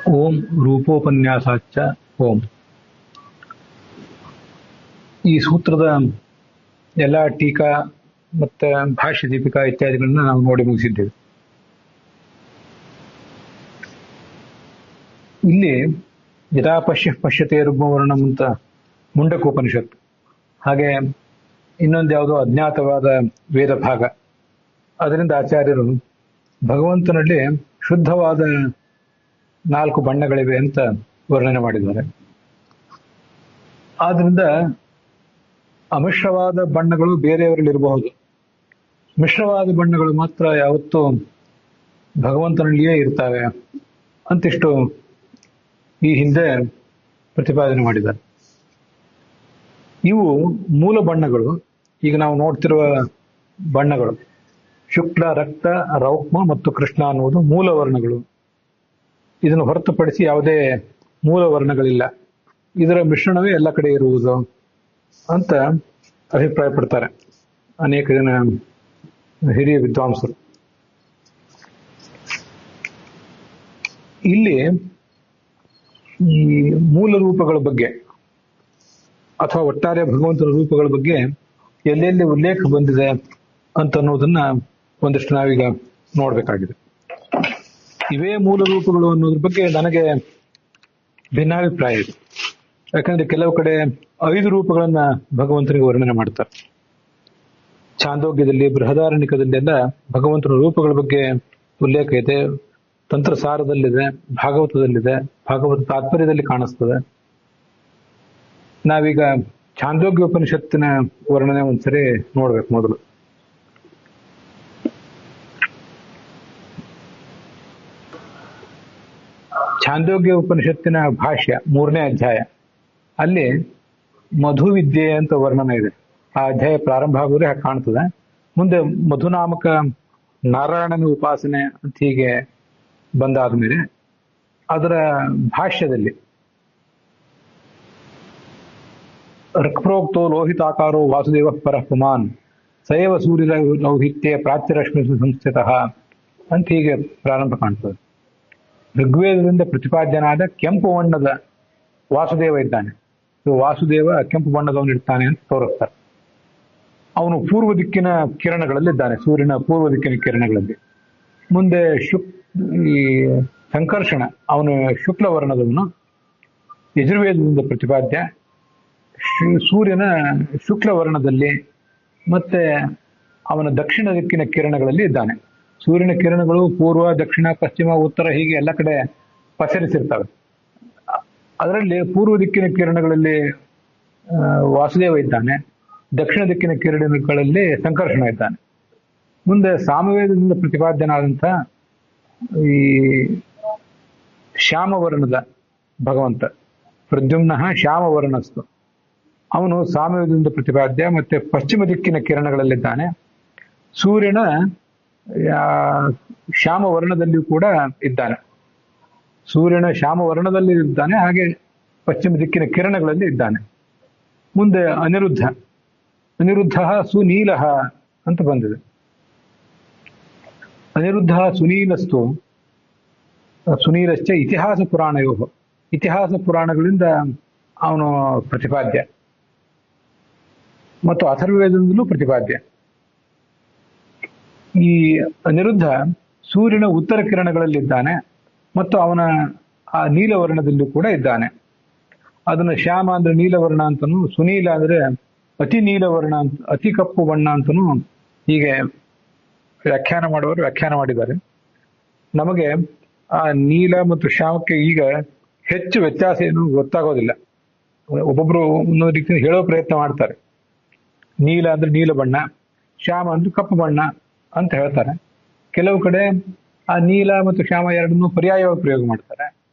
ಓಂ ರೂಪೋಪನ್ಯಾಸಾಚ್ಚ ಓಂ. ಈ ಸೂತ್ರದ ಎಲ್ಲ ಟೀಕಾ ಮತ್ತೆ ಭಾಷ್ಯ ದೀಪಿಕಾ ಇತ್ಯಾದಿಗಳನ್ನ ನಾವು ನೋಡಿ ಮುಗಿಸಿದ್ದೇವೆ. ಇಲ್ಲಿ ಯಥಾ ಪಶ್ಯತೆ ರುಗ್ಮವರ್ಣಂ ಅಂತ ಮುಂಡಕೋಪನಿಷತ್, ಹಾಗೆ ಇನ್ನೊಂದು ಯಾವುದೋ ಅಜ್ಞಾತವಾದ ವೇದ ಭಾಗ, ಅದರಿಂದ ಆಚಾರ್ಯರು ಭಗವಂತನಲ್ಲಿ ಶುದ್ಧವಾದ 4 ಬಣ್ಣಗಳಿವೆ ಅಂತ ವರ್ಣನೆ ಮಾಡಿದ್ದಾರೆ. ಆದ್ರಿಂದ ಅಮಿಶ್ರವಾದ ಬಣ್ಣಗಳು ಬೇರೆಯವರಲ್ಲಿ ಇರಬಹುದು, ಮಿಶ್ರವಾದ ಬಣ್ಣಗಳು ಮಾತ್ರ ಯಾವತ್ತೂ ಭಗವಂತನಲ್ಲಿಯೇ ಇರ್ತವೆ ಅಂತಿಷ್ಟು ಈ ಹಿಂದೆ ಪ್ರತಿಪಾದನೆ ಮಾಡಿದ್ದಾರೆ. ಇವು ಮೂಲ ಬಣ್ಣಗಳು. ಈಗ ನಾವು ನೋಡ್ತಿರುವ ಬಣ್ಣಗಳು ಶುಕ್ಲ, ರಕ್ತ, ರೌಕ್ಮ ಮತ್ತು ಕೃಷ್ಣ ಅನ್ನುವುದು ಮೂಲ ವರ್ಣಗಳು. ಇದನ್ನು ಹೊರತುಪಡಿಸಿ ಯಾವುದೇ ಮೂಲ ವರ್ಣಗಳಿಲ್ಲ. ಇದರ ಮಿಶ್ರಣವೇ ಎಲ್ಲ ಕಡೆ ಇರುವುದು ಅಂತ ಅಭಿಪ್ರಾಯ ಪಡ್ತಾರೆ ಅನೇಕ ಜನ ಹಿರಿಯ ವಿದ್ವಾಂಸರು. ಇಲ್ಲಿ ಈ ಮೂಲ ರೂಪಗಳ ಬಗ್ಗೆ ಅಥವಾ ಒಟ್ಟಾರೆ ಭಗವಂತನ ರೂಪಗಳ ಬಗ್ಗೆ ಎಲ್ಲೆಲ್ಲಿ ಉಲ್ಲೇಖ ಬಂದಿದೆ ಅಂತ ಅನ್ನೋದನ್ನ ಒಂದಷ್ಟು ನಾವೀಗ ನೋಡ್ಬೇಕಾಗಿದೆ. ಇವೇ ಮೂಲ ರೂಪಗಳು ಅನ್ನೋದ್ರ ಬಗ್ಗೆ ನನಗೆ ಭಿನ್ನಾಭಿಪ್ರಾಯ ಇದೆ. ಯಾಕಂದ್ರೆ ಕೆಲವು ಕಡೆ 5 ರೂಪಗಳನ್ನ ಭಗವಂತನಿಗೆ ವರ್ಣನೆ ಮಾಡ್ತಾರೆ. ಛಾಂದೋಗ್ಯದಲ್ಲಿ, ಬೃಹದಾರಣ್ಯಕದಲ್ಲಿ ಎಲ್ಲ ಭಗವಂತನ ರೂಪಗಳ ಬಗ್ಗೆ ಉಲ್ಲೇಖ ಇದೆ. ತಂತ್ರಸಾರದಲ್ಲಿದೆ, ಭಾಗವತದಲ್ಲಿದೆ, ಭಾಗವತ ತಾತ್ಪರ್ಯದಲ್ಲಿ ಕಾಣಿಸ್ತದೆ. ನಾವೀಗ ಛಾಂದೋಗ್ಯ ಉಪನಿಷತ್ತಿನ ವರ್ಣನೆ ಒಂದ್ಸರಿ ನೋಡ್ಬೇಕು. ಮೊದಲು ಛಾಂದೋಗ್ಯ ಉಪನಿಷತ್ತಿನ ಭಾಷ್ಯ 3ನೇ ಅಧ್ಯಾಯ, ಅಲ್ಲಿ ಮಧುವಿದ್ಯೆ ಅಂತ ವರ್ಣನೆ ಇದೆ. ಆ ಅಧ್ಯಾಯ ಪ್ರಾರಂಭ ಆಗೋದ್ರೆ ಹಾಗೆ ಕಾಣ್ತದೆ. ಮುಂದೆ ಮಧುನಾಮಕ ನಾರಾಯಣನ ಉಪಾಸನೆ ಅಂತ ಹೀಗೆ ಬಂದಾದ್ಮೇಲೆ ಅದರ ಭಾಷ್ಯದಲ್ಲಿ ಋಕ್ಪ್ರೋಕ್ತೋ ಲೋಹಿತಾಕಾರೋ ವಾಸುದೇವ ಪರಃ ಪುಮಾನ್ ಸಯವ ಸೂರ್ಯ ಲೌಹಿತ್ಯ ಪ್ರಾಚ್ಯರಶ್ಮಿ ಸಂಸ್ಥಿತಃ ಅಂತ ಹೀಗೆ ಪ್ರಾರಂಭ ಕಾಣ್ತದೆ. ಋಗ್ವೇದದಿಂದ ಪ್ರತಿಪಾದ್ಯನಾದ ಕೆಂಪು ಬಣ್ಣದ ವಾಸುದೇವ ಇದ್ದಾನೆ. ವಾಸುದೇವ ಕೆಂಪು ಬಣ್ಣದವನು ಇರ್ತಾನೆ ಅಂತ ತೋರಿಸ್ತಾರೆ. ಅವನು ಪೂರ್ವ ದಿಕ್ಕಿನ ಕಿರಣಗಳಲ್ಲಿದ್ದಾನೆ, ಸೂರ್ಯನ ಪೂರ್ವ ದಿಕ್ಕಿನ ಕಿರಣಗಳಲ್ಲಿ. ಮುಂದೆ ಈ ಸಂಕರ್ಷಣ, ಅವನು ಶುಕ್ಲ ವರ್ಣದವನು, ಯಜುರ್ವೇದದಿಂದ ಪ್ರತಿಪಾದ್ಯ, ಸೂರ್ಯನ ಶುಕ್ಲ ವರ್ಣದಲ್ಲಿ, ಮತ್ತೆ ಅವನ ದಕ್ಷಿಣ ದಿಕ್ಕಿನ ಕಿರಣಗಳಲ್ಲಿ ಇದ್ದಾನೆ. ಸೂರ್ಯನ ಕಿರಣಗಳು ಪೂರ್ವ, ದಕ್ಷಿಣ, ಪಶ್ಚಿಮ, ಉತ್ತರ ಹೀಗೆ ಎಲ್ಲ ಕಡೆ ಪಸರಿಸಿರ್ತವೆ. ಅದರಲ್ಲಿ ಪೂರ್ವ ದಿಕ್ಕಿನ ಕಿರಣಗಳಲ್ಲಿ ವಾಸುದೇವ ಇದ್ದಾನೆ, ದಕ್ಷಿಣ ದಿಕ್ಕಿನ ಕಿರಣಗಳಲ್ಲಿ ಸಂಕರ್ಷಣ ಇದ್ದಾನೆ. ಮುಂದೆ ಸಾಮವೇದದಿಂದ ಪ್ರತಿಪಾದ್ಯನಾದಂಥ ಈ ಶ್ಯಾಮವರ್ಣದ ಭಗವಂತ ಪ್ರದ್ಯುಮ್ನ ಶ್ಯಾಮವರ್ಣಸ್ತು, ಅವನು ಸಾಮವೇದದಿಂದ ಪ್ರತಿಪಾದ್ಯ, ಮತ್ತೆ ಪಶ್ಚಿಮ ದಿಕ್ಕಿನ ಕಿರಣಗಳಲ್ಲಿದ್ದಾನೆ. ಸೂರ್ಯನ ಶ್ಯಾಮ ವರ್ಣದಲ್ಲಿಯೂ ಕೂಡ ಇದ್ದಾನೆ. ಸೂರ್ಯನ ಶ್ಯಾಮ ವರ್ಣದಲ್ಲಿ ಇದ್ದಾನೆ, ಹಾಗೆ ಪಶ್ಚಿಮ ದಿಕ್ಕಿನ ಕಿರಣಗಳಲ್ಲಿ ಇದ್ದಾನೆ. ಮುಂದೆ ಅನಿರುದ್ಧ ಸುನೀಲ ಅಂತ ಬಂದಿದೆ. ಅನಿರುದ್ಧ ಸುನೀಲಸ್ತು ಸುನೀಲಶ್ಚ ಇತಿಹಾಸ ಪುರಾಣಯೋ, ಇತಿಹಾಸ ಪುರಾಣಗಳಿಂದ ಅವನು ಪ್ರತಿಪಾದ್ಯ ಮತ್ತು ಅಥರ್ವವೇದದಿಂದಲೂ ಪ್ರತಿಪಾದ್ಯ. ಈ ಅನಿರುದ್ಧ ಸೂರ್ಯನ ಉತ್ತರ ಕಿರಣಗಳಲ್ಲಿದ್ದಾನೆ ಮತ್ತು ಅವನ ಆ ನೀಲವರ್ಣದಲ್ಲೂ ಕೂಡ ಇದ್ದಾನೆ. ಅದನ್ನು ಶ್ಯಾಮ ಅಂದ್ರೆ ನೀಲವರ್ಣ ಅಂತನೂ, ಸುನೀಲ ಅಂದ್ರೆ ಅತಿ ನೀಲವರ್ಣ ಅಂತ, ಅತಿ ಕಪ್ಪು ಬಣ್ಣ ಅಂತನೂ ಹೀಗೆ ವ್ಯಾಖ್ಯಾನ ಮಾಡುವವರು ವ್ಯಾಖ್ಯಾನ ಮಾಡಿದ್ದಾರೆ. ನಮಗೆ ಆ ನೀಲ ಮತ್ತು ಶ್ಯಾಮಕ್ಕೆ ಈಗ ಹೆಚ್ಚು ವ್ಯತ್ಯಾಸ ಏನು ಗೊತ್ತಾಗೋದಿಲ್ಲ. ಒಬ್ಬೊಬ್ರು ಒಂದೊಂದು ರೀತಿ ಹೇಳೋ ಪ್ರಯತ್ನ ಮಾಡ್ತಾರೆ. ನೀಲ ಅಂದ್ರೆ ನೀಲ ಬಣ್ಣ, ಶ್ಯಾಮ ಅಂದ್ರೆ ಕಪ್ಪು ಬಣ್ಣ ಅಂತ ಹೇಳ್ತಾರೆ. ಕೆಲವು ಕಡೆ ಆ ನೀಲ ಮತ್ತು ಶ್ಯಾಮ ಎರಡನ್ನೂ ಪರ್ಯಾಯವಾಗಿ ಪ್ರಯೋಗ ಮಾಡ್ತಾರೆ.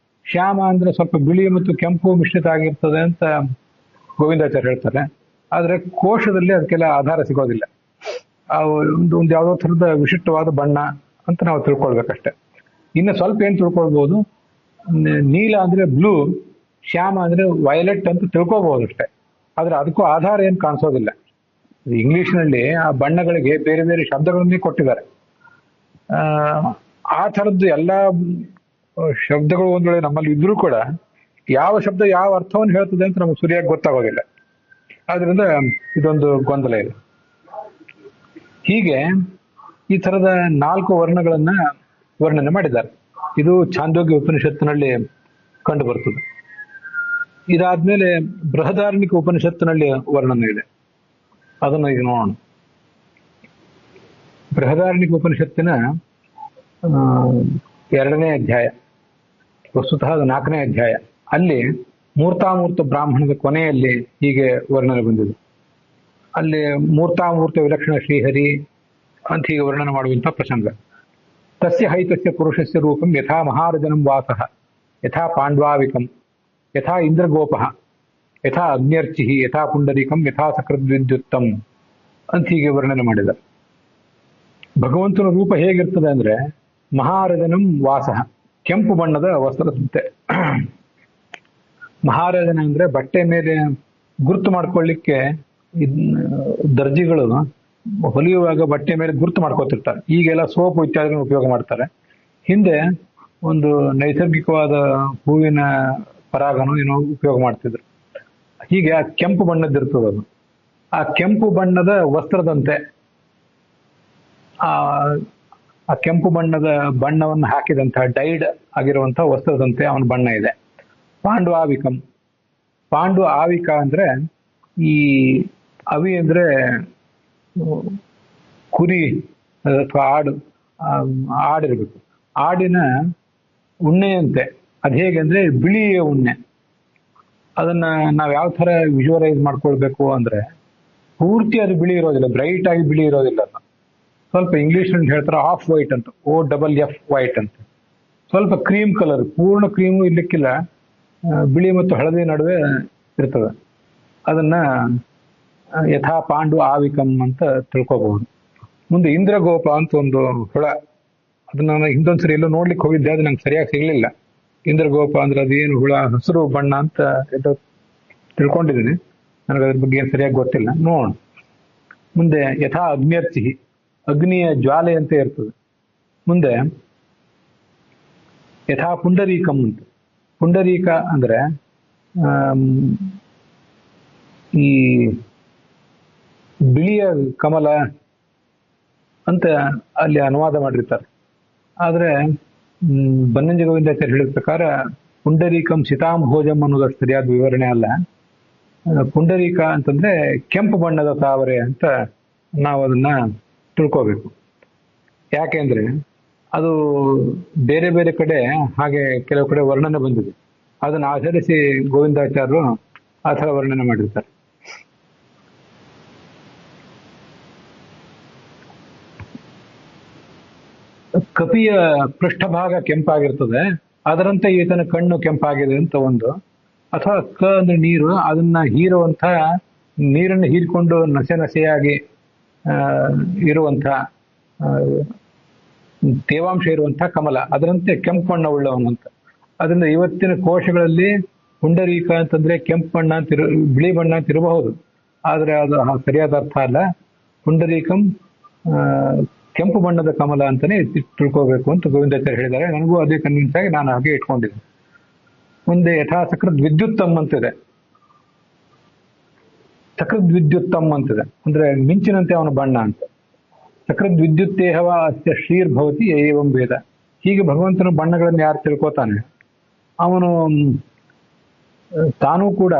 ಶ್ಯಾಮ ಅಂದ್ರೆ ಸ್ವಲ್ಪ ಬಿಳಿ ಮತ್ತು ಕೆಂಪು ಮಿಶ್ರಿತ ಆಗಿರ್ತದೆ ಅಂತ ಗೋವಿಂದಾಚಾರ್ಯ ಹೇಳ್ತಾರೆ. ಆದ್ರೆ ಕೋಶದಲ್ಲಿ ಅದಕ್ಕೆಲ್ಲ ಆಧಾರ ಸಿಗೋದಿಲ್ಲ. ಒಂದು ಯಾವುದೋ ಥರದ ವಿಶಿಷ್ಟವಾದ ಬಣ್ಣ ಅಂತ ನಾವು ತಿಳ್ಕೊಳ್ಬೇಕಷ್ಟೆ. ಇನ್ನು ಸ್ವಲ್ಪ ಏನು ತಿಳ್ಕೊಳ್ಬಹುದು, ನೀಲ ಅಂದ್ರೆ ಬ್ಲೂ, ಶ್ಯಾಮ ಅಂದ್ರೆ ವೈಲೆಟ್ ಅಂತ ತಿಳ್ಕೊಬಹುದು ಅಷ್ಟೆ. ಆದ್ರೆ ಅದಕ್ಕೂ ಆಧಾರ ಏನು ಕಾಣಿಸೋದಿಲ್ಲ. ಇಂಗ್ಲಿಷ್ನಲ್ಲಿ ಆ ಬಣ್ಣಗಳಿಗೆ ಬೇರೆ ಬೇರೆ ಶಬ್ದಗಳನ್ನೇ ಕೊಟ್ಟಿದ್ದಾರೆ. ಆ ಥರದ್ದು ಎಲ್ಲ ಶಬ್ದಗಳು ಒಂದ್ ವೇಳೆ ನಮ್ಮಲ್ಲಿ ಇದ್ರೂ ಕೂಡ ಯಾವ ಶಬ್ದ ಯಾವ ಅರ್ಥವನ್ನು ಹೇಳ್ತದೆ ಅಂತ ನಮಗೆ ಸರಿಯಾಗಿ ಗೊತ್ತಾಗೋದಿಲ್ಲ. ಆದ್ರಿಂದ ಇದೊಂದು ಗೊಂದಲ ಇದೆ. ಹೀಗೆ ಈ ತರದ 4 ವರ್ಣಗಳನ್ನ ವರ್ಣನೆ ಮಾಡಿದ್ದಾರೆ. ಇದು ಛಾಂದೋಗ್ಯ ಉಪನಿಷತ್ತಿನಲ್ಲಿ ಕಂಡು ಬರ್ತದೆ. ಇದಾದ್ಮೇಲೆ ಬೃಹದಾರಣ್ಯಕ ಉಪನಿಷತ್ತಿನಲ್ಲಿ ವರ್ಣನೆ ಇದೆ, ಅದನ್ನು ಈಗ ನೋಡೋಣ. ಬೃಹದಾರಣ್ಯಕ ಉಪನಿಷತ್ತಿನ 2ನೇ ಅಧ್ಯಾಯ, ವಸ್ತುತಃ ಅದು 4ನೇ ಅಧ್ಯಾಯ. ಅಲ್ಲಿ ಮೂರ್ತಾಮೂರ್ತ ಬ್ರಾಹ್ಮಣದ ಕೊನೆಯಲ್ಲಿ ಹೀಗೆ ವರ್ಣನೆ ಬಂದಿದೆ. ಅಲ್ಲಿ ಮೂರ್ತಾಮೂರ್ತ ವಿಲಕ್ಷಣ ಶ್ರೀಹರಿ ಅಂತ ಹೀಗೆ ವರ್ಣನೆ ಮಾಡುವಂತಹ ಪ್ರಸಂಗ. ತಸ್ಯ ಹೈತಸ್ಯ ಪುರುಷಸ್ಯ ರೂಪಂ ಯಥಾ ಮಹಾರಜನಂ ವಾಸಃ ಯಥಾ ಪಾಂಡ್ವಾವಿಕಂ ಯಥಾ ಇಂದ್ರಗೋಪಃ ಯಥಾ ಅಗ್ನ್ಯರ್ಚಿ ಯಥಾ ಪುಂಡರೀಕಂ ಯಥಾ ಸಕೃದ್ವಿದ್ಯುತ್ತಂ ಅಂತ ಹೀಗೆ ವರ್ಣನೆ ಮಾಡಿದ. ಭಗವಂತನ ರೂಪ ಹೇಗಿರ್ತದೆ ಅಂದ್ರೆ ಮಹಾರಜನಂ ವಾಸಃ, ಕೆಂಪು ಬಣ್ಣದ ವಸ್ತ್ರದಂತೆ. ಮಹಾರಜನ ಅಂದ್ರೆ ಬಟ್ಟೆ ಮೇಲೆ ಗುರುತು ಮಾಡ್ಕೊಳ್ಳಿಕ್ಕೆ ದರ್ಜಿಗಳು ಹೊಲಿಯುವಾಗ ಬಟ್ಟೆ ಮೇಲೆ ಗುರುತು ಮಾಡ್ಕೋತಿರ್ತಾರೆ. ಈಗೆಲ್ಲ ಸೋಪು ಇತ್ಯಾದಿ ಉಪಯೋಗ ಮಾಡ್ತಾರೆ. ಹಿಂದೆ ಒಂದು ನೈಸರ್ಗಿಕವಾದ ಹೂವಿನ ಪರಾಗನು ಏನೋ ಉಪಯೋಗ ಮಾಡ್ತಿದ್ರು. ಹೀಗೆ ಆ ಕೆಂಪು ಬಣ್ಣದ್ದಿರ್ತದೆ ಅದು. ಆ ಕೆಂಪು ಬಣ್ಣದ ವಸ್ತ್ರದಂತೆ, ಆ ಕೆಂಪು ಬಣ್ಣದ ಬಣ್ಣವನ್ನು ಹಾಕಿದಂತಹ ಡೈಡ್ ಆಗಿರುವಂತಹ ವಸ್ತ್ರದಂತೆ ಅವನ ಬಣ್ಣ ಇದೆ. ಪಾಂಡ್ವಾವಿಕಂ, ಪಾಂಡು ಆವಿಕ ಅಂದ್ರೆ ಈ ಅವಿ ಅಂದ್ರೆ ಕುರಿ ಅಥವಾ ಆಡಿರ್ಬೇಕು. ಆಡಿನ ಉಣ್ಣೆಯಂತೆ. ಅದು ಹೇಗೆ ಅಂದ್ರೆ ಬಿಳಿಯ ಉಣ್ಣೆ. ಅದನ್ನ ನಾವ್ ಯಾವ ತರ ವಿಜುವಲೈಸ್ ಮಾಡ್ಕೊಳ್ಬೇಕು ಅಂದ್ರೆ ಪೂರ್ತಿ ಅದು ಬಿಳಿ ಇರೋದಿಲ್ಲ, ಬ್ರೈಟ್ ಆಗಿ ಬಿಳಿ ಇರೋದಿಲ್ಲ. ಅದು ಸ್ವಲ್ಪ ಇಂಗ್ಲಿಷ್ ಹೇಳ್ತಾರೆ ಆಫ್ ವೈಟ್ ಅಂತ, OFF ವೈಟ್ ಅಂತ. ಸ್ವಲ್ಪ ಕ್ರೀಮ್ ಕಲರ್, ಪೂರ್ಣ ಕ್ರೀಮು ಇರ್ಲಿಕ್ಕಿಲ್ಲ, ಬಿಳಿ ಮತ್ತು ಹಳದಿ ನಡುವೆ ಇರ್ತದೆ. ಅದನ್ನ ಯಥಾ ಪಾಂಡು ಆವಿಕಂ ಅಂತ ತಿಳ್ಕೊಬಹುದು. ಮುಂದೆ ಇಂದ್ರಗೋಪ ಅಂತ ಒಂದು ಹುಳ, ಅದನ್ನ ನಾನು ಹಿಂದೊಂದ್ಸರಿ ಎಲ್ಲೋ ನೋಡ್ಲಿಕ್ಕೆ ಹೋಗಿದ್ದೆ, ಅದು ನಂಗೆ ಸರಿಯಾಗಿ ಸಿಗ್ಲಿಲ್ಲ. ಇಂದ್ರಗೋಪ ಅಂದ್ರೆ ಅದೇನು ಹುಳ, ಹಸಿರು ಬಣ್ಣ ಅಂತ ತಿಳ್ಕೊಂಡಿದ್ದೀನಿ, ನನಗೆ ಅದ್ರ ಬಗ್ಗೆ ಏನು ಸರಿಯಾಗಿ ಗೊತ್ತಿಲ್ಲ, ನೋಡೋಣ. ಮುಂದೆ ಯಥಾ ಅಗ್ನ್ಯರ್ಚಿ, ಅಗ್ನಿಯ ಜ್ವಾಲೆ ಅಂತ ಇರ್ತದೆ. ಮುಂದೆ ಯಥಾ ಪುಂಡರೀಕಂ ಅಂತ. ಪುಂಡರೀಕ ಅಂದ್ರೆ ಈ ಬಿಳಿಯ ಕಮಲ ಅಂತ ಅಲ್ಲಿ ಅನುವಾದ ಮಾಡಿರ್ತಾರೆ. ಆದ್ರೆ ಬನ್ನಂಜ ಗೋವಿಂದಾಚಾರ್ಯ ಹೇಳಿದ ಪ್ರಕಾರ ಪುಂಡರೀಕಂ ಸಿತಾಂಭೋಜಂ ಅನ್ನೋದಷ್ಟು ಸರಿಯಾದ ವಿವರಣೆ ಅಲ್ಲ. ಪುಂಡರೀಕ ಅಂತಂದ್ರೆ ಕೆಂಪು ಬಣ್ಣದ ತಾವರೆ ಅಂತ ನಾವು ಅದನ್ನ ತಿಳ್ಕೋಬೇಕು. ಯಾಕೆಂದ್ರೆ ಅದು ಬೇರೆ ಬೇರೆ ಕಡೆ ಹಾಗೆ ಕೆಲವು ಕಡೆ ವರ್ಣನೆ ಬಂದಿದೆ. ಅದನ್ನ ಆಧರಿಸಿ ಗೋವಿಂದಾಚಾರ್ಯರು ಆ ಥರ ವರ್ಣನೆ ಮಾಡಿರ್ತಾರೆ. ಕಪಿಯ ಪೃಷ್ಠಭಾಗ ಕೆಂಪಾಗಿರ್ತದೆ, ಅದರಂತೆ ಈತನ ಕಣ್ಣು ಕೆಂಪಾಗಿದೆ ಅಂತ ಒಂದು. ಅಥವಾ ಅಂದ್ರೆ ನೀರು, ಅದನ್ನ ಹೀರುವಂತ, ನೀರನ್ನು ಹೀರಿಕೊಂಡು ನಸೆ ನಸೆಯಾಗಿ ಇರುವಂತ ತೇವಾಂಶ ಇರುವಂತಹ ಕಮಲ, ಅದರಂತೆ ಕೆಂಪು ಬಣ್ಣ ಉಳ್ಳವನು ಅಂತ. ಅದರಿಂದ ಇವತ್ತಿನ ಕೋಶಗಳಲ್ಲಿ ಪುಂಡರೀಕ ಅಂತಂದ್ರೆ ಕೆಂಪು ಬಣ್ಣ ಅಂತ ಬಿಳಿ ಬಣ್ಣ ಅಂತ ಇರಬಹುದು, ಆದ್ರೆ ಅದು ಸರಿಯಾದ ಅರ್ಥ ಅಲ್ಲ. ಪುಂಡರೀಕಂ ಕೆಂಪು ಬಣ್ಣದ ಕಮಲ ಅಂತಾನೆ ತಿಳ್ಕೋಬೇಕು ಅಂತ ಗೋವಿಂದಾಚಾರ್ಯ ಹೇಳಿದ್ದಾರೆ. ನನಗೂ ಅದೇ ಕನ್ವಿನ್ಸ್ ಆಗಿ ನಾನು ಹಾಗೆ ಇಟ್ಕೊಂಡಿದ್ದೆ. ಮುಂದೆ ಯಥಾ ಸಕೃದ್ ವಿದ್ಯುತ್ತಮ್ ಅಂತಿದೆ. ಸಕೃದ್ ವಿದ್ಯುತ್ತಮ್ ಅಂತಿದೆ ಅಂದ್ರೆ ಮಿಂಚಿನಂತೆ ಅವನ ಬಣ್ಣ ಅಂತ. ಸಕೃದ್ ವಿದ್ಯುತ್ತೇಹವ ಅಸ್ಯ ಶ್ರೀರ್ಭವತಿ ಏವಂ ವೇದ. ಹೀಗೆ ಭಗವಂತನ ಬಣ್ಣಗಳನ್ನು ಯಾರು ತಿಳ್ಕೊತಾನೆ ಅವನು ತಾನೂ ಕೂಡ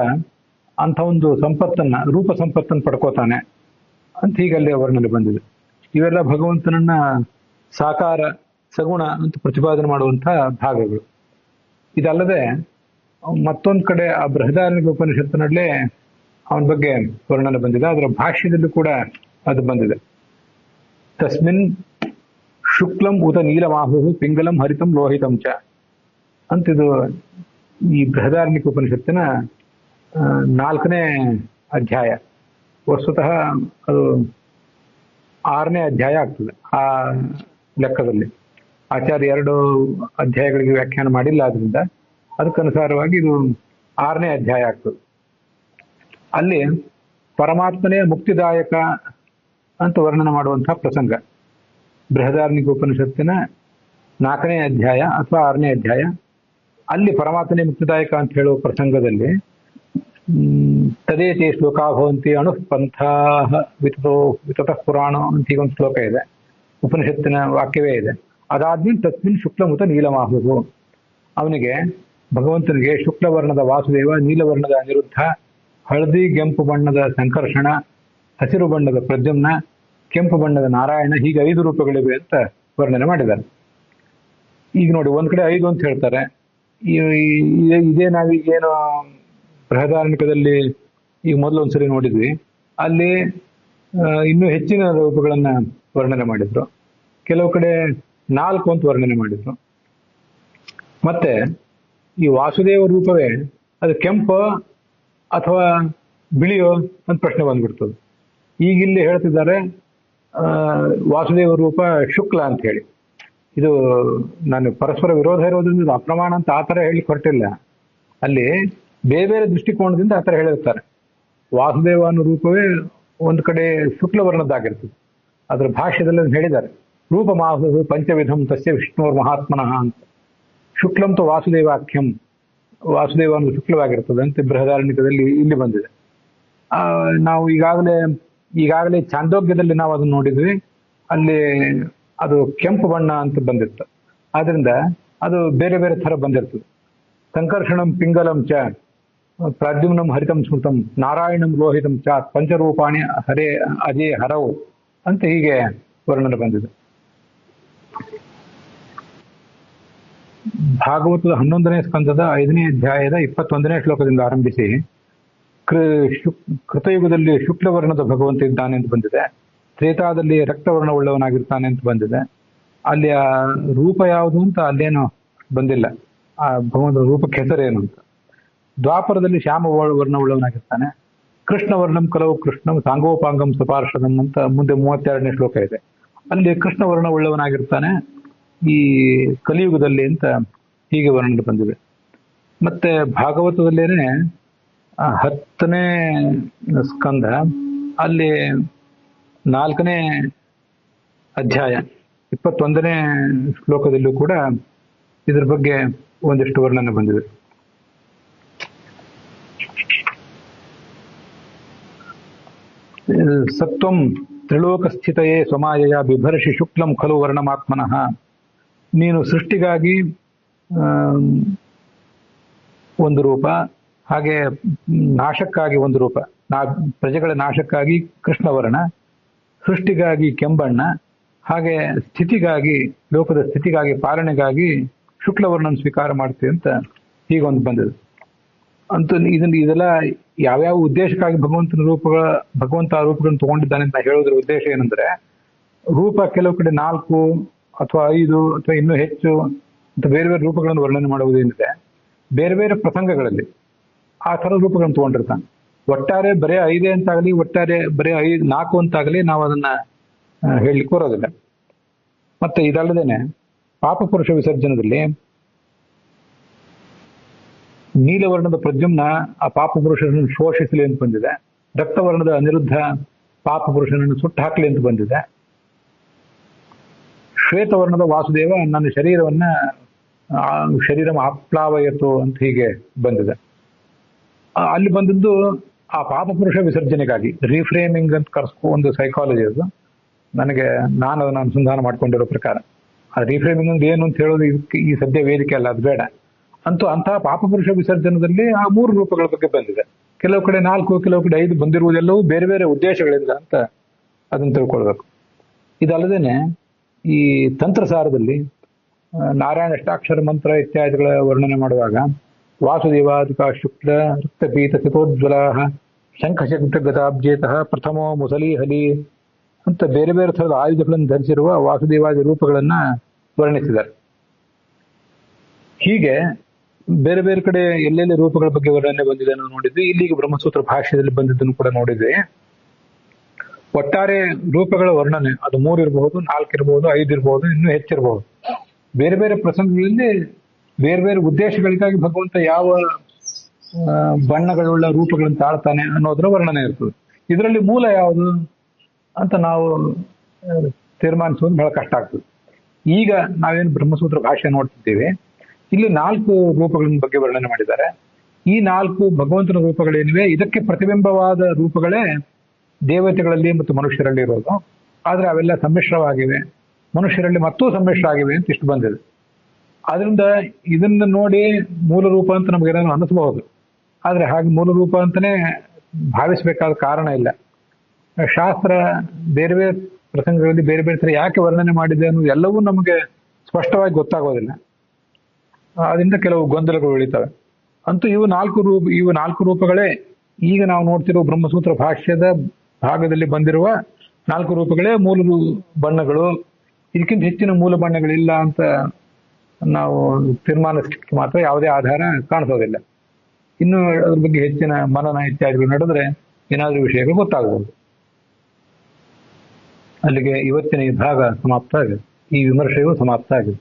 ಅಂಥ ಒಂದು ಸಂಪತ್ತನ್ನ, ರೂಪ ಸಂಪತ್ತನ್ನು ಪಡ್ಕೋತಾನೆ ಅಂತ ಹೀಗಲ್ಲೇ ವರ್ಣನೆ ಬಂದಿದೆ. ಇವೆಲ್ಲ ಭಗವಂತನನ್ನ ಸಾಕಾರ, ಸಗುಣ ಅಂತ ಪ್ರತಿಪಾದನೆ ಮಾಡುವಂತಹ ಭಾಗಗಳು. ಇದಲ್ಲದೆ ಮತ್ತೊಂದು ಕಡೆ ಆ ಬೃಹದಾರಣ್ಯಕ ಉಪನಿಷತ್ತಿನಲ್ಲೇ ಅವನ ಬಗ್ಗೆ ವರ್ಣನೆ ಬಂದಿದೆ. ಅದರ ಭಾಷ್ಯದಲ್ಲೂ ಕೂಡ ಅದು ಬಂದಿದೆ. ತಸ್ಮಿನ್ ಶುಕ್ಲಂ ಉತ ನೀಲಮಾಹು ಪಿಂಗಲಂ ಹರಿತಂ ಲೋಹಿತಂ ಚ ಅಂತಿದು ಈ ಬೃಹದಾರಣ್ಯಕ ಉಪನಿಷತ್ತಿನ 4ನೇ ಅಧ್ಯಾಯ. ವಸ್ತುತಃ ಅದು 6ನೇ ಅಧ್ಯಾಯ ಆಗ್ತದೆ ಆ ಲೆಕ್ಕದಲ್ಲಿ. ಆಚಾರ್ಯ 2 ಅಧ್ಯಾಯಗಳಿಗೆ ವ್ಯಾಖ್ಯಾನ ಮಾಡಿಲ್ಲ, ಆದ್ರಿಂದ ಅದಕ್ಕನುಸಾರವಾಗಿ ಇದು 6ನೇ ಅಧ್ಯಾಯ ಆಗ್ತದೆ. ಅಲ್ಲಿ ಪರಮಾತ್ಮನೇ ಮುಕ್ತಿದಾಯಕ ಅಂತ ವರ್ಣನೆ ಮಾಡುವಂತಹ ಪ್ರಸಂಗ ಬೃಹದಾರಣ್ಯಕ ಉಪನಿಷತ್ತಿನ 4ನೇ ಅಧ್ಯಾಯ ಅಥವಾ 6ನೇ ಅಧ್ಯಾಯ, ಅಲ್ಲಿ ಪರಮಾತ್ಮನೇ ಮುಕ್ತಿದಾಯಕ ಅಂತ ಹೇಳುವ ಪ್ರಸಂಗದಲ್ಲಿ ತದೇತೇ ಶ್ಲೋಕಾ ಭವಂತಿ ಅಣುಪಂಥಾ ವಿತತಃ ಪುರಾಣ ಅಂತ ಈಗ ಒಂದು ಶ್ಲೋಕ ಇದೆ, ಉಪನಿಷತ್ತಿನ ವಾಕ್ಯವೇ ಇದೆ. ಅದಾದ್ಮೇಲೆ ತಸ್ಮಿನ್ ಶುಕ್ಲಮುತ ನೀಲಮಾಹುವು, ಅವನಿಗೆ ಭಗವಂತನಿಗೆ ಶುಕ್ಲವರ್ಣದ ವಾಸುದೇವ, ನೀಲವರ್ಣದ ಅನಿರುದ್ಧ, ಹಳದಿ ಕೆಂಪು ಬಣ್ಣದ ಸಂಕರ್ಷಣ, ಹಸಿರು ಬಣ್ಣದ ಪ್ರದ್ಯುಮ್ನ, ಕೆಂಪು ಬಣ್ಣದ ನಾರಾಯಣ, ಹೀಗೆ 5 ರೂಪಗಳಿವೆ ಅಂತ ವರ್ಣನೆ ಮಾಡಿದ್ದಾರೆ. ಈಗ ನೋಡಿ, ಒಂದ್ ಕಡೆ 5 ಅಂತ ಹೇಳ್ತಾರೆ. ಇದೇ ನಾವೀಗೇನು ಬೃಹದಾರಣ್ಯಕದಲ್ಲಿ ಈಗ ಮೊದಲೊಂದ್ಸರಿ ನೋಡಿದ್ವಿ, ಅಲ್ಲಿ ಇನ್ನೂ ಹೆಚ್ಚಿನ ರೂಪಗಳನ್ನ ವರ್ಣನೆ ಮಾಡಿದ್ರು. ಕೆಲವು ಕಡೆ 4 ಅಂತ ವರ್ಣನೆ ಮಾಡಿದ್ರು. ಮತ್ತೆ ಈ ವಾಸುದೇವ ರೂಪವೇ ಅದು ಕೆಂಪು ಅಥವಾ ಬಿಳಿಯೋ ಅಂತ ಪ್ರಶ್ನೆ ಬಂದ್ಬಿಡ್ತದೆ. ಈಗ ಇಲ್ಲಿ ಹೇಳ್ತಿದ್ದಾರೆ ವಾಸುದೇವ ರೂಪ ಶುಕ್ಲ ಅಂತ ಹೇಳಿ. ಇದು ನಾನು ಪರಸ್ಪರ ವಿರೋಧ ಇರೋದ್ರಿಂದ ಅಪ್ರಮಾಣ ಅಂತ ಆ ಥರ ಹೇಳಿ ಹೊರಟಿಲ್ಲ. ಅಲ್ಲಿ ಬೇರೆ ಬೇರೆ ದೃಷ್ಟಿಕೋನದಿಂದ ಆ ಥರ ಹೇಳಿರ್ತಾರೆ. ವಾಸುದೇವ ಅನ್ನೋ ರೂಪವೇ ಒಂದು ಕಡೆ ಶುಕ್ಲವರ್ಣದ್ದಾಗಿರ್ತದೆ. ಅದರ ಭಾಷ್ಯದಲ್ಲಿ ಹೇಳಿದ್ದಾರೆ, ರೂಪ ಮಾಹು ಪಂಚವಿಧಂ ತಸ್ಯ ವಿಷ್ಣುರ್ ಮಹಾತ್ಮನಃ ಅಂತ. ಶುಕ್ಲಂತು ವಾಸುದೇವಾಖ್ಯಂ, ವಾಸುದೇವ ಅನ್ನೋ ಶುಕ್ಲವಾಗಿರ್ತದೆ ಅಂತ ಬೃಹದಾರಣ್ಯಕದಲ್ಲಿ ಇಲ್ಲಿ ಬಂದಿದೆ. ನಾವು ಈಗಾಗಲೇ ಚಾಂದೋಗ್ಯದಲ್ಲಿ ನಾವು ಅದನ್ನು ನೋಡಿದ್ವಿ, ಅಲ್ಲಿ ಅದು ಕೆಂಪು ಬಣ್ಣ ಅಂತ ಬಂದಿತ್ತು. ಆದ್ರಿಂದ ಅದು ಬೇರೆ ಬೇರೆ ಥರ ಬಂದಿರ್ತದೆ. ಸಂಕರ್ಷಣಂ ಪಿಂಗಲಂ ಚ ಪ್ರಾದ್ಯುಮ್ನಂ ಹರಿತಂ ಸ್ಮೃತಂ ನಾರಾಯಣಂ ಲೋಹಿತಂ ಚ ಪಂಚರೂಪಾಣಿ ಹರೇ ಅಜೇ ಹರವು ಅಂತ ಹೀಗೆ ವರ್ಣನೆ ಬಂದಿದೆ. ಭಾಗವತದ 11ನೇ ಸ್ಕಂದದ 5ನೇ ಅಧ್ಯಾಯದ 21ನೇ ಶ್ಲೋಕದಿಂದ ಆರಂಭಿಸಿ ಕೃತಯುಗದಲ್ಲಿ ಶುಕ್ಲವರ್ಣದ ಭಗವಂತ ಇದ್ದಾನೆ ಅಂತ ಬಂದಿದೆ. ತ್ರೇತಾದಲ್ಲಿ ರಕ್ತವರ್ಣವುಳ್ಳವನಾಗಿರ್ತಾನೆ ಅಂತ ಬಂದಿದೆ. ಅಲ್ಲಿ ಆ ರೂಪ ಯಾವುದು ಅಂತ ಅಲ್ಲೇನು ಬಂದಿಲ್ಲ, ಆ ಭಗವಂತನ ರೂಪಕ್ಕೆ ಹೆಸರೇನು ಅಂತ. ದ್ವಾಪರದಲ್ಲಿ ಶ್ಯಾಮ ವರ್ಣವುಳ್ಳವನಾಗಿರ್ತಾನೆ. ಕೃಷ್ಣವರ್ಣಂ ಕಲವು ಕೃಷ್ಣಂ ಸಾಂಗೋಪಾಂಗಂ ಸಪಾರ್ಷದಂ ಅಂತ ಮುಂದೆ 32ನೇ ಶ್ಲೋಕ ಇದೆ. ಅಲ್ಲಿ ಕೃಷ್ಣವರ್ಣವುಳ್ಳವನಾಗಿರ್ತಾನೆ ಈ ಕಲಿಯುಗದಲ್ಲಿ ಅಂತ ಹೀಗೆ ವರ್ಣನೆ ಬಂದಿದೆ. ಮತ್ತೆ ಭಾಗವತದಲ್ಲೇನೆ 10ನೇ ಸ್ಕಂದ ಅಲ್ಲಿ 4ನೇ ಅಧ್ಯಾಯ 21ನೇ ಶ್ಲೋಕದಲ್ಲೂ ಕೂಡ ಇದ್ರ ಬಗ್ಗೆ ಒಂದಿಷ್ಟು ವರ್ಣನೆ ಬಂದಿದೆ. ಸತ್ವಂ ತ್ರಿಲೋಕ ಸ್ಥಿತಯೇ ಸ್ವಮಾಯಯ ಬಿಭರ್ಷಿ ಶುಕ್ಲಂ ಖಲು ವರ್ಣಮಾತ್ಮನಃ. ನೀನು ಸೃಷ್ಟಿಗಾಗಿ ಒಂದು ರೂಪ, ಹಾಗೆ ನಾಶಕ್ಕಾಗಿ ಒಂದು ರೂಪ, ಪ್ರಜೆಗಳ ನಾಶಕ್ಕಾಗಿ ಕೃಷ್ಣವರ್ಣ, ಸೃಷ್ಟಿಗಾಗಿ ಕೆಂಬಣ್ಣ, ಹಾಗೆ ಸ್ಥಿತಿಗಾಗಿ ಲೋಕದ ಸ್ಥಿತಿಗಾಗಿ ಪಾಲನೆಗಾಗಿ ಶುಕ್ಲವರ್ಣನ ಸ್ವೀಕಾರ ಮಾಡ್ತೀವಿ ಅಂತ ಹೀಗೊಂದು ಬಂದಿದೆ. ಅಂತೂ ಇದೆಲ್ಲ ಯಾವ್ಯಾವ ಉದ್ದೇಶಕ್ಕಾಗಿ ಭಗವಂತ ರೂಪಗಳನ್ನು ತಗೊಂಡಿದ್ದಾನೆ ಅಂತ ಹೇಳೋದ್ರ ಉದ್ದೇಶ ಏನಂದ್ರೆ, ರೂಪ ಕೆಲವು ಕಡೆ 4 ಅಥವಾ 5 ಅಥವಾ ಇನ್ನೂ ಹೆಚ್ಚು ಅಂತ ಬೇರೆ ಬೇರೆ ರೂಪಗಳನ್ನು ವರ್ಣನೆ ಮಾಡುವುದೇನಿದೆ, ಬೇರೆ ಬೇರೆ ಪ್ರಸಂಗಗಳಲ್ಲಿ ಆ ಥರ ರೂಪಗಳನ್ನು ತಗೊಂಡಿರ್ತಾನೆ. ಒಟ್ಟಾರೆ ಬರೇ 5 ಅಂತಾಗಲಿ, ಒಟ್ಟಾರೆ ಬರೇ 4 ಅಂತಾಗಲಿ ನಾವು ಅದನ್ನ ಹೇಳಲಿಕ್ಕೆ ಬರೋದಿಲ್ಲ. ಮತ್ತೆ ಇದಲ್ಲದೇನೆ ಪಾಪಪುರುಷ ವಿಸರ್ಜನದಲ್ಲಿ ನೀಲವರ್ಣದ ಪ್ರದ್ಯುಮ್ನ ಆ ಪಾಪಪುರುಷನನ್ನು ಶೋಷಿಸಲಿ ಅಂತ ಬಂದಿದೆ. ರಕ್ತವರ್ಣದ ಅನಿರುದ್ಧ ಪಾಪಪುರುಷನನ್ನು ಸುಟ್ಟು ಹಾಕಲಿ ಅಂತ ಬಂದಿದೆ. ಶ್ವೇತವರ್ಣದ ವಾಸುದೇವ ನನ್ನ ಶರೀರ ಆಪ್ಲಾವಯತು ಅಂತ ಹೀಗೆ ಬಂದಿದೆ. ಅಲ್ಲಿ ಬಂದದ್ದು ಆ ಪಾಪಪುರುಷ ವಿಸರ್ಜನೆಗಾಗಿ, ರೀಫ್ರೇಮಿಂಗ್ ಅಂತ ಕರ್ಸ್ಕೊ ಒಂದು ಸೈಕಾಲಜಿ ಅದು. ನಾನು ಅದನ್ನು ಅನುಸಂಧಾನ ಮಾಡ್ಕೊಂಡಿರೋ ಪ್ರಕಾರ ಆ ರೀಫ್ರೇಮಿಂಗ್ ಅಂದ್ರೆ ಏನು ಅಂತ ಹೇಳೋದು ಇದಕ್ಕೆ ಈ ಸದ್ಯ ವೇದಿಕೆ ಅಲ್ಲ, ಅದು ಬೇಡ. ಅಂತೂ ಅಂತಹ ಪಾಪಪುರುಷ ವಿಸರ್ಜನದಲ್ಲಿ ಆ 3 ರೂಪಗಳ ಬಗ್ಗೆ ಬಂದಿದೆ. ಕೆಲವು ಕಡೆ 4, ಕೆಲವು ಕಡೆ 5 ಬಂದಿರುವುದೆಲ್ಲವೂ ಬೇರೆ ಬೇರೆ ಉದ್ದೇಶಗಳಿಂದ ಅಂತ ಅದನ್ನು ತಿಳ್ಕೊಳ್ಬೇಕು. ಇದಲ್ಲದೇನೆ ಈ ತಂತ್ರಸಾರದಲ್ಲಿ ನಾರಾಯಣ ಅಷ್ಟಾಕ್ಷರ ಮಂತ್ರ ಇತ್ಯಾದಿಗಳ ವರ್ಣನೆ ಮಾಡುವಾಗ ವಾಸುದೇವಾದಿಕ ಶುಕ್ಲ ರಕ್ತಪೀತ ಚಿತೋಜ್ವಲ ಶಂಖಶಕ್ತ ಗದಾಬ್ಜೇತಃ ಪ್ರಥಮೋ ಮುಸಲಿ ಹಲಿ ಅಂತ ಬೇರೆ ಬೇರೆ ಥರದ ಆಯುಧಗಳನ್ನು ಧರಿಸಿರುವ ವಾಸುದೇವಾದಿ ರೂಪಗಳನ್ನ ವರ್ಣಿಸಿದ್ದಾರೆ. ಹೀಗೆ ಬೇರೆ ಬೇರೆ ಕಡೆ ಎಲ್ಲೆಲ್ಲಿ ರೂಪಗಳ ಬಗ್ಗೆ ವರ್ಣನೆ ಬಂದಿದೆ ಅನ್ನೋದು ನೋಡಿದ್ವಿ. ಇಲ್ಲಿಗೆ ಬ್ರಹ್ಮಸೂತ್ರ ಭಾಷ್ಯದಲ್ಲಿ ಬಂದಿದ್ದನ್ನು ಕೂಡ ನೋಡಿದ್ವಿ. ಒಟ್ಟಾರೆ ರೂಪಗಳ ವರ್ಣನೆ ಅದು 3 ಇರಬಹುದು, 4 ಇರಬಹುದು, 5 ಇರಬಹುದು, ಇನ್ನೂ ಹೆಚ್ಚಿರಬಹುದು. ಬೇರೆ ಬೇರೆ ಪ್ರಸಂಗಗಳಲ್ಲಿ ಬೇರೆ ಬೇರೆ ಉದ್ದೇಶಗಳಿಗಾಗಿ ಭಗವಂತ ಯಾವ ಬಣ್ಣಗಳುಳ್ಳ ರೂಪಗಳನ್ನು ತಾಳ್ತಾನೆ ಅನ್ನೋದರ ವರ್ಣನೆ ಇರ್ತದೆ. ಇದರಲ್ಲಿ ಮೂಲ ಯಾವುದು ಅಂತ ನಾವು ತೀರ್ಮಾನಿಸೋದು ಬಹಳ ಕಷ್ಟ ಆಗ್ತದೆ. ಈಗ ನಾವೇನು ಬ್ರಹ್ಮಸೂತ್ರ ಭಾಷೆ ನೋಡ್ತಿದ್ದೇವೆ, ಇಲ್ಲಿ 4 ರೂಪಗಳ ಬಗ್ಗೆ ವರ್ಣನೆ ಮಾಡಿದ್ದಾರೆ. ಈ 4 ಭಗವಂತನ ರೂಪಗಳೇನಿವೆ, ಇದಕ್ಕೆ ಪ್ರತಿಬಿಂಬವಾದ ರೂಪಗಳೇ ದೇವತೆಗಳಲ್ಲಿ ಮತ್ತು ಮನುಷ್ಯರಲ್ಲಿ ಇರೋದು. ಆದ್ರೆ ಅವೆಲ್ಲ ಸಮ್ಮಿಶ್ರವಾಗಿವೆ, ಮನುಷ್ಯರಲ್ಲಿ ಮತ್ತೂ ಸಮ್ಮಿಶ್ರ ಆಗಿವೆ ಅಂತ ಇಷ್ಟು ಬಂದಿದೆ. ಆದ್ರಿಂದ ಇದನ್ನ ನೋಡಿ ಮೂಲ ರೂಪ ಅಂತ ನಮಗೇನಾದ್ರು ಅನಿಸಬಹುದು, ಆದ್ರೆ ಹಾಗೆ ಮೂಲ ರೂಪ ಅಂತಾನೆ ಭಾವಿಸ್ಬೇಕಾದ ಕಾರಣ ಇಲ್ಲ. ಶಾಸ್ತ್ರ ಬೇರೆ ಬೇರೆ ಪ್ರಸಂಗಗಳಲ್ಲಿ ಬೇರೆ ಬೇರೆ ತರ ಯಾಕೆ ವರ್ಣನೆ ಮಾಡಿದೆ ಅನ್ನೋದು ಎಲ್ಲವೂ ನಮಗೆ ಸ್ಪಷ್ಟವಾಗಿ ಗೊತ್ತಾಗೋದಿಲ್ಲ. ಅದರಿಂದ ಕೆಲವು ಗೊಂದಲಗಳು ಉಳಿತವೆ. ಅಂತೂ ಇವು 4 ರೂಪಗಳೇ ಈಗ ನಾವು ನೋಡ್ತಿರುವ ಬ್ರಹ್ಮಸೂತ್ರ ಭಾಷ್ಯದ ಭಾಗದಲ್ಲಿ ಬಂದಿರುವ 4 ರೂಪಗಳೇ ಮೂಲ ಬಣ್ಣಗಳು. ಇದಕ್ಕಿಂತ ಹೆಚ್ಚಿನ ಮೂಲ ಬಣ್ಣಗಳಿಲ್ಲ ಅಂತ ನಾವು ತೀರ್ಮಾನಿಸಲಿಕ್ಕೆ ಮಾತ್ರ ಯಾವುದೇ ಆಧಾರ ಕಾಣಿಸೋದಿಲ್ಲ. ಇನ್ನು ಅದ್ರ ಬಗ್ಗೆ ಹೆಚ್ಚಿನ ಮನನ ಇತ್ಯಾದಿಗಳು ನಡೆದ್ರೆ ಏನಾದ್ರೂ ವಿಷಯಗಳು ಗೊತ್ತಾಗಬಹುದು. ಅಲ್ಲಿಗೆ ಇವತ್ತಿನ ಈ ಭಾಗ ಸಮಾಪ್ತ ಆಗಿದೆ, ಈ ವಿಮರ್ಶೆಯು ಸಮಾಪ್ತ ಆಗಿದೆ.